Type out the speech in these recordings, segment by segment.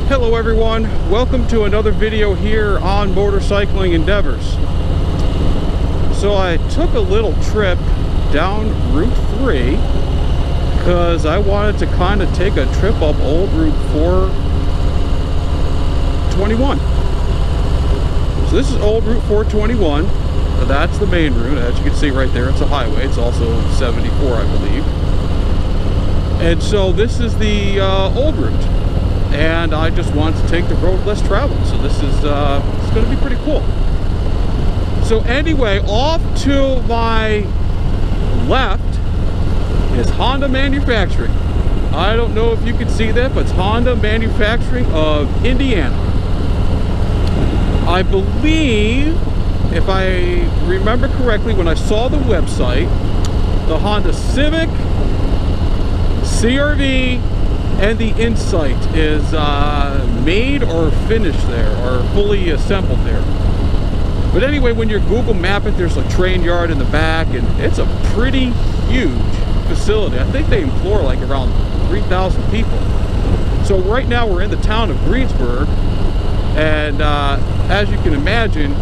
Hello everyone, welcome to another video here on motorcycling endeavors. So I took a little trip down Route 3 because I wanted to kind of take a trip up old Route 421. So this is old Route 421. That's the main route. As you can see right there, it's a highway. It's also 74, I believe. And so this is the old route. And I just wanted to take the road less traveled. So this is it's going to be pretty cool. So anyway, off to my left is Honda Manufacturing. I don't know if you can see that, but it's Honda Manufacturing of Indiana. I believe, if I remember correctly, when I saw the website, the Honda Civic, CR-V, and the Insight is made or finished there, or fully assembled there. But anyway, when you Google map it, there's a train yard in the back, and it's a pretty huge facility. I think they employ like around 3,000 people. So right now we're in the town of Greensburg, and as you can imagine,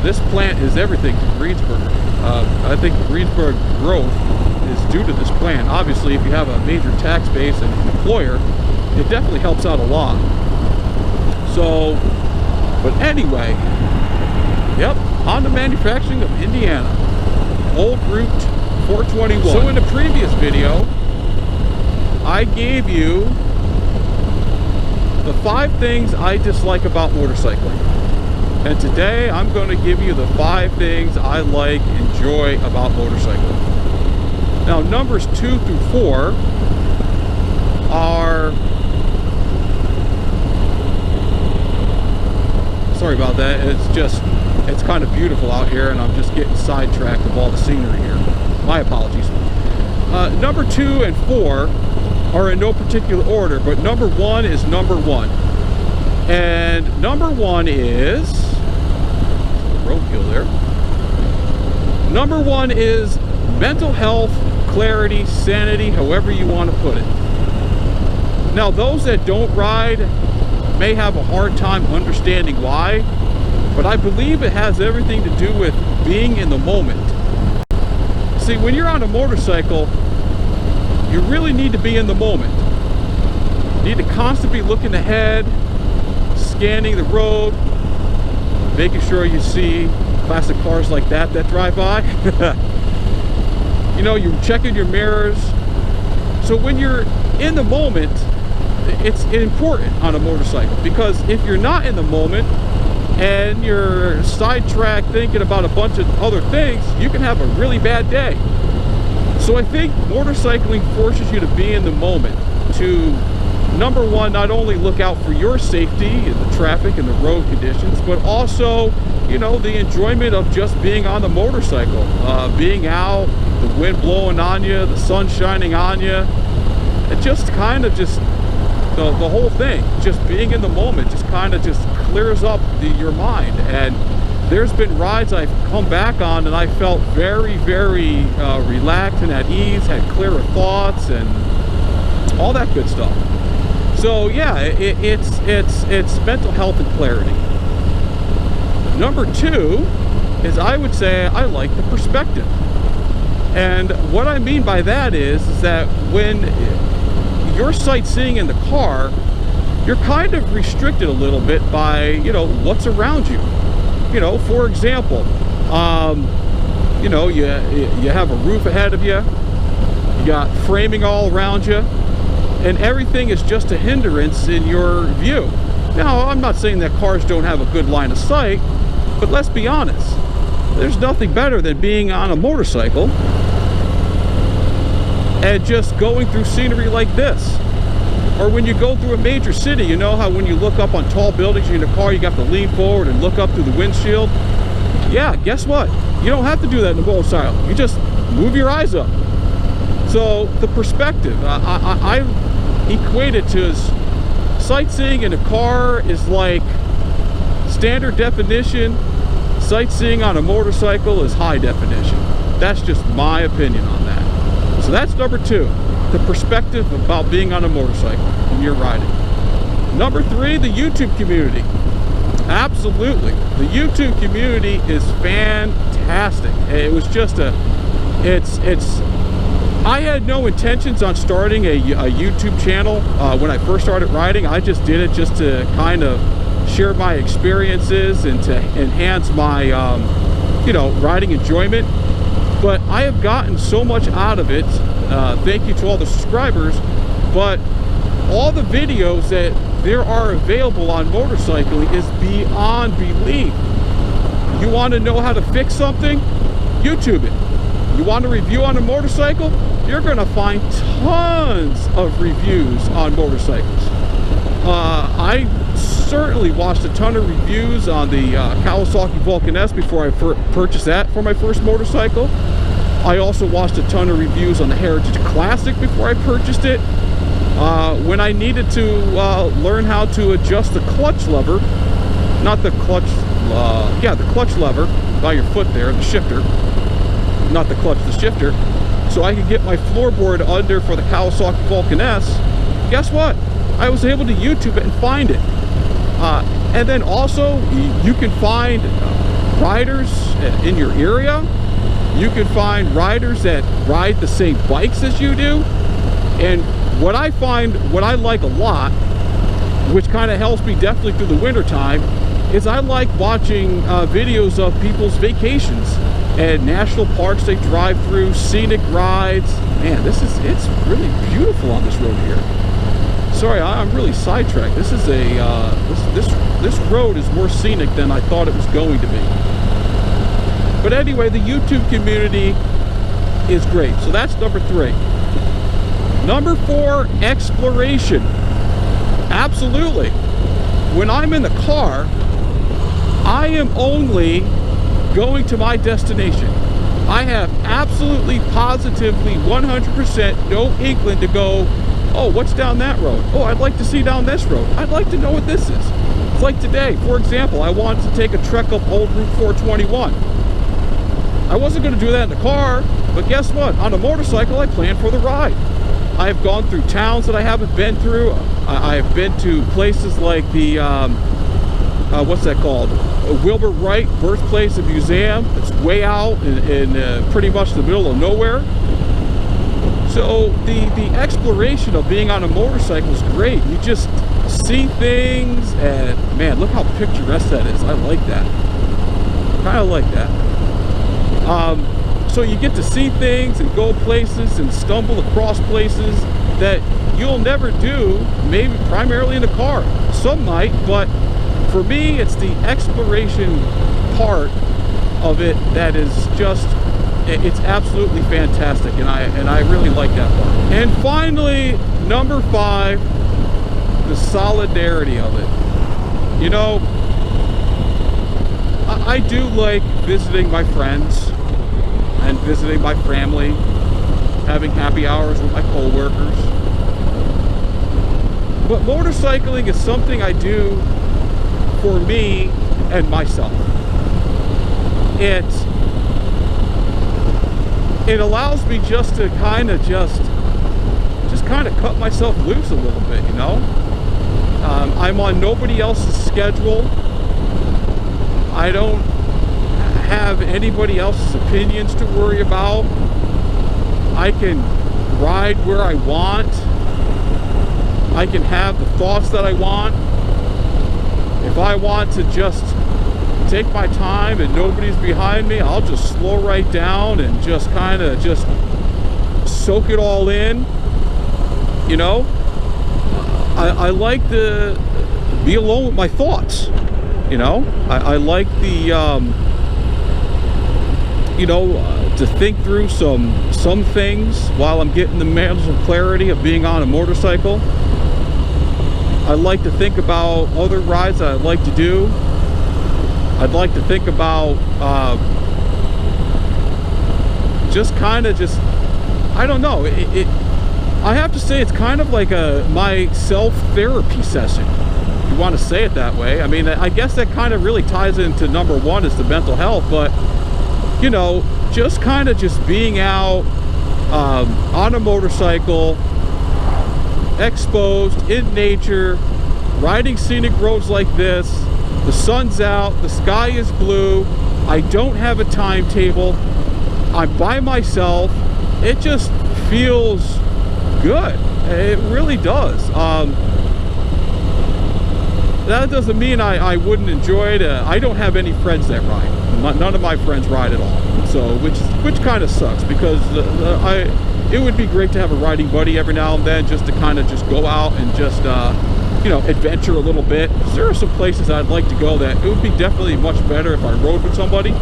this plant is everything to Greensburg. I think the Greensburg growth is due to this plant. Obviously, if you have a major tax base and an employer, it definitely helps out a lot. So, but anyway, yep, Honda Manufacturing of Indiana, old Route 421. So in the previous video, I gave you the 5 things I dislike about motorcycling. And today, I'm going to give you the 5 things I like, enjoy about motorcycling. Now, numbers 2 through 4 are... Sorry about that. It's kind of beautiful out here, and I'm just getting sidetracked of all the scenery here. My apologies. Number 2 and 4 are in no particular order, but number 1 is number 1. And number 1 is... roadkill there. Number 1 is mental health, clarity, sanity, however you want to put it. Now, those that don't ride may have a hard time understanding why, but I believe it has everything to do with being in the moment. See, when you're on a motorcycle, you really need to be in the moment. You need to constantly be looking ahead, scanning the road, making sure you see classic cars like that drive by. You know, you're checking your mirrors. So when you're in the moment, it's important on a motorcycle, because if you're not in the moment and you're sidetracked thinking about a bunch of other things, you can have a really bad day. So I think motorcycling forces you to be in the moment, to number 1, not only look out for your safety in the traffic and the road conditions, but also, you know, the enjoyment of just being on the motorcycle, being out, the wind blowing on you, the sun shining on you. It just kind of just, the whole thing, just being in the moment, just kind of just clears up your mind. And there's been rides I've come back on and I felt very, very relaxed and at ease, had clearer thoughts and all that good stuff. So yeah, it's mental health and clarity. Number 2 is, I would say, I like the perspective. And what I mean by that is that when you're sightseeing in the car, you're kind of restricted a little bit by, you know, what's around you. You know, for example, you know, you have a roof ahead of you, you got framing all around you, and everything is just a hindrance in your view. Now, I'm not saying that cars don't have a good line of sight, but let's be honest. There's nothing better than being on a motorcycle and just going through scenery like this. Or when you go through a major city, you know how when you look up on tall buildings in a car, you got to lean forward and look up through the windshield? Yeah, guess what? You don't have to do that in a motorcycle. You just move your eyes up. So the perspective, I equate it to sightseeing in a car is like standard definition. Sightseeing on a motorcycle is high definition. That's just my opinion on that. So that's number 2, the perspective about being on a motorcycle when you're riding. Number 3, the YouTube community. Absolutely. The YouTube community is fantastic. It was just I had no intentions on starting a YouTube channel when I first started riding. I just did it just to kind of share my experiences and to enhance my, riding enjoyment. But I have gotten so much out of it. Thank you to all the subscribers. But all the videos that there are available on motorcycling is beyond belief. You want to know how to fix something? YouTube it. You want a review on a motorcycle? You're going to find tons of reviews on motorcycles. I certainly watched a ton of reviews on the Kawasaki Vulcan S before I purchased that for my first motorcycle. I also watched a ton of reviews on the Heritage Classic before I purchased it. When I needed to learn how to adjust the clutch lever, not the clutch, the clutch lever by your foot there, the shifter, not the clutch, the shifter, so I could get my floorboard under for the Kawasaki Vulcan S. Guess what? I was able to YouTube it and find it. And then also, you can find riders in your area. You can find riders that ride the same bikes as you do. And what I find, what I like a lot, which kind of helps me definitely through the winter time, is I like watching videos of people's vacations and national parks they drive through, scenic rides. Man, it's really beautiful on this road here. Sorry, I'm really sidetracked. This is this road is more scenic than I thought it was going to be. But anyway, the YouTube community is great. So that's number 3. Number 4, exploration. Absolutely. When I'm in the car, I am only going to my destination. I have absolutely, positively, 100% no inkling to go, oh, what's down that road? Oh, I'd like to see down this road. I'd like to know what this is. It's like today, for example, I wanted to take a trek up Old Route 421. I wasn't going to do that in the car, but guess what? On a motorcycle, I planned for the ride. I have gone through towns that I haven't been through. I have been to places like the, what's that called? Wilbur Wright Birthplace and Museum. It's way out in pretty much the middle of nowhere. So the exploration of being on a motorcycle is great. You just see things, and man, look how picturesque that is. I like that. Kind of like that. So you get to see things and go places and stumble across places that you'll never do, maybe primarily in a car. Some might, but for me, it's the exploration part of it that is just, it's absolutely fantastic, and I really like that part. And finally, number 5, the solidarity of it. You know, I do like visiting my friends and visiting my family, having happy hours with my co-workers. But motorcycling is something I do for me and myself. It allows me just to kind of just cut myself loose a little bit, you know? I'm on nobody else's schedule. I don't have anybody else's opinions to worry about. I can ride where I want. I can have the thoughts that I want. If I want to just take my time and nobody's behind me, I'll just slow right down and just kind of just soak it all in, you know? I like to be alone with my thoughts, you know? I like the to think through some things while I'm getting the mental clarity of being on a motorcycle. I like to think about other rides that I'd like to do. I'd like to think about I don't know. I have to say it's kind of like my self-therapy session, if you want to say it that way. I mean, I guess that kind of really ties into number 1 is the mental health, but you know, just kind of just being out on a motorcycle, exposed in nature, riding scenic roads like this, the sun's out, the sky is blue, I don't have a timetable, I'm by myself, it just feels good. It really does. That doesn't mean I wouldn't enjoy it. I don't have any friends that ride. None of my friends ride at all. So, which kind of sucks, because it would be great to have a riding buddy every now and then, just to kind of just go out and just you know, adventure a little bit. There are some places I'd like to go that it would be definitely much better if I rode with somebody.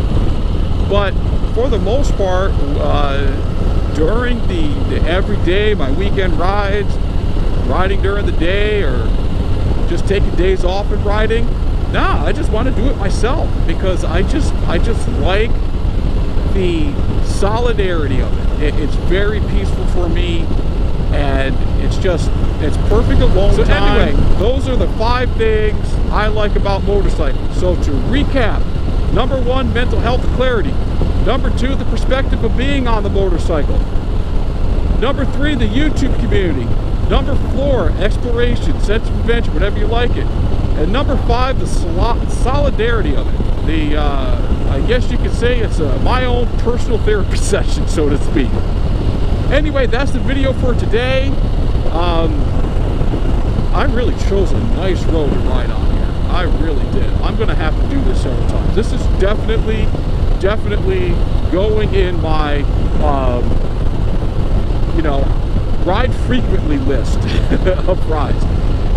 But for the most part, during the everyday, my weekend rides, riding during the day, or just taking days off and riding, nah, I just want to do it myself, because I just like the solidarity of it. It's very peaceful for me, and it's perfect alone time. So anyway, those are the 5 things I like about motorcycles. So to recap, number 1, mental health clarity. Number 2, the perspective of being on the motorcycle. Number 3, the YouTube community. Number 4, exploration, sense of adventure, whatever you like it. And number 5, the solidarity of it. I guess you could say it's my own personal therapy session, so to speak. Anyway, that's the video for today. I really chose a nice road to ride on here. I really did. I'm going to have to do this several times. This is definitely going in my, you know, ride frequently list of rides.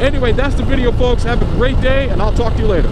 Anyway, that's the video, folks. Have a great day, and I'll talk to you later.